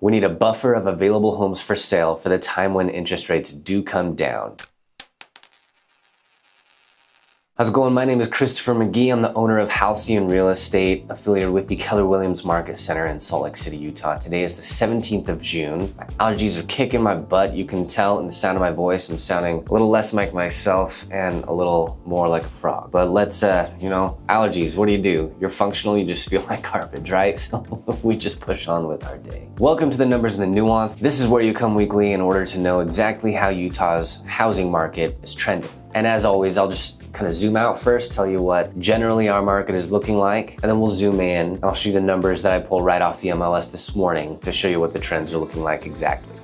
We need a buffer of available homes for sale for the time when interest rates do come down. How's it going? My name is Christopher McGee. I'm the owner of Halcyon Real Estate, affiliated with the Keller Williams Market Center in Salt Lake City, Utah. Today is the 17th of June. My allergies are kicking my butt. You can tell in the sound of my voice, I'm sounding a little less like myself and a little more like a frog. But let's, allergies, what do? You're functional, you just feel like garbage, right? So we just push on with our day. Welcome to the Numbers and the Nuance. This is where you come weekly in order to know exactly how Utah's housing market is trending. And as always, I'll just kind of zoom out first, tell you what generally our market is looking like, and then we'll zoom in. I'll show you the numbers that I pulled right off the MLS this morning to show you what the trends are looking like exactly.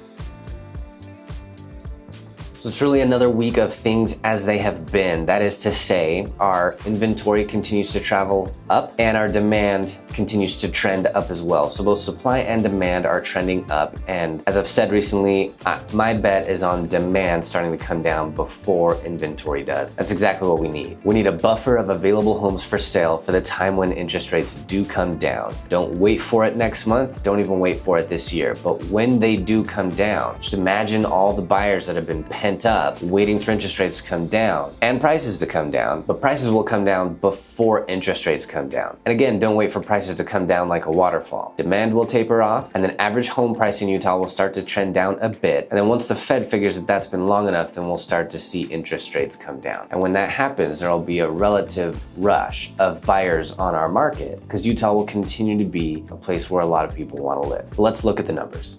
So it's really another week of things as they have been. That is to say, our inventory continues to travel up and our demand continues to trend up as well. So both supply and demand are trending up. And as I've said recently, my bet is on demand starting to come down before inventory does. That's exactly what we need. We need a buffer of available homes for sale for the time when interest rates do come down. Don't wait for it next month. Don't even wait for it this year. But when they do come down, just imagine all the buyers that have been pent up waiting for interest rates to come down and prices to come down, but prices will come down before interest rates come down. And again, don't wait for prices to come down like a waterfall. Demand will taper off, and then average home price in Utah will start to trend down a bit. And then once the Fed figures that that's been long enough, then we'll start to see interest rates come down. And when that happens, there'll be a relative rush of buyers on our market because Utah will continue to be a place where a lot of people want to live. Let's look at the numbers.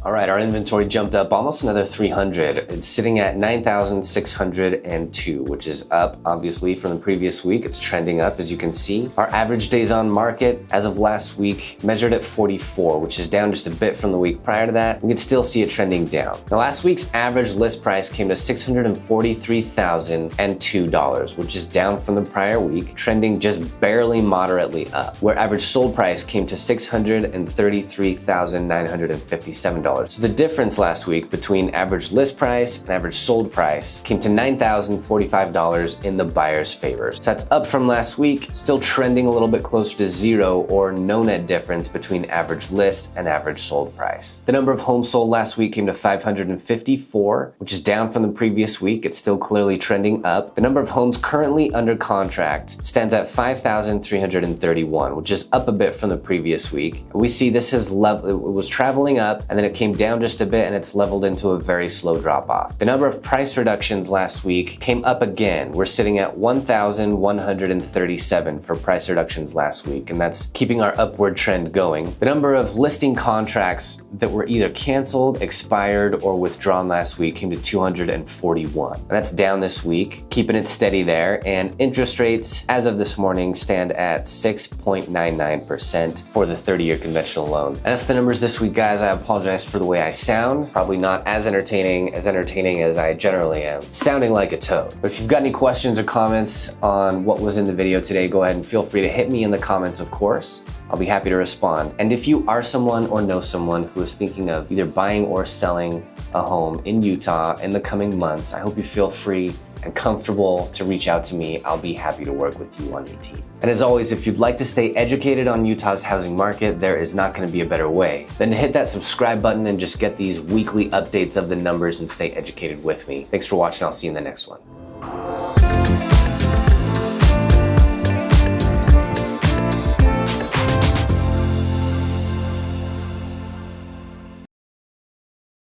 All right, our inventory jumped up almost another 300. It's sitting at 9,602, which is up obviously from the previous week. It's trending up, as you can see. Our average days on market as of last week measured at 44, which is down just a bit from the week prior to that. We can still see it trending down. Now, last week's average list price came to $643,002, which is down from the prior week, trending just barely moderately up, where average sold price came to $633,957. So the difference last week between average list price and average sold price came to $9,045 in the buyer's favor. So that's up from last week, still trending a little bit closer to zero or no net difference between average list and average sold price. The number of homes sold last week came to 554, which is down from the previous week. It's still clearly trending up. The number of homes currently under contract stands at 5,331, which is up a bit from the previous week. We see this has it was traveling up and then it came down just a bit and it's leveled into a very slow drop off. The number of price reductions last week came up again. We're sitting at 1,137 for price reductions last week, and that's keeping our upward trend going. The number of listing contracts that were either canceled, expired, or withdrawn last week came to 241. And that's down this week, keeping it steady there. And interest rates, as of this morning, stand at 6.99% for the 30-year conventional loan. And that's the numbers this week, guys. I apologize for the way I sound. Probably not as entertaining as I generally am, sounding like a toad. But if you've got any questions or comments on what was in the video today, go ahead and feel free to hit me in the comments, of course. I'll be happy to respond. And if you are someone or know someone who is thinking of either buying or selling a home in Utah in the coming months, I hope you feel free and comfortable to reach out to me. I'll be happy to work with you on your team. And as always, if you'd like to stay educated on Utah's housing market, there is not going to be a better way than to hit that subscribe button and just get these weekly updates of the numbers and stay educated with me. Thanks for watching. I'll see you in the next one.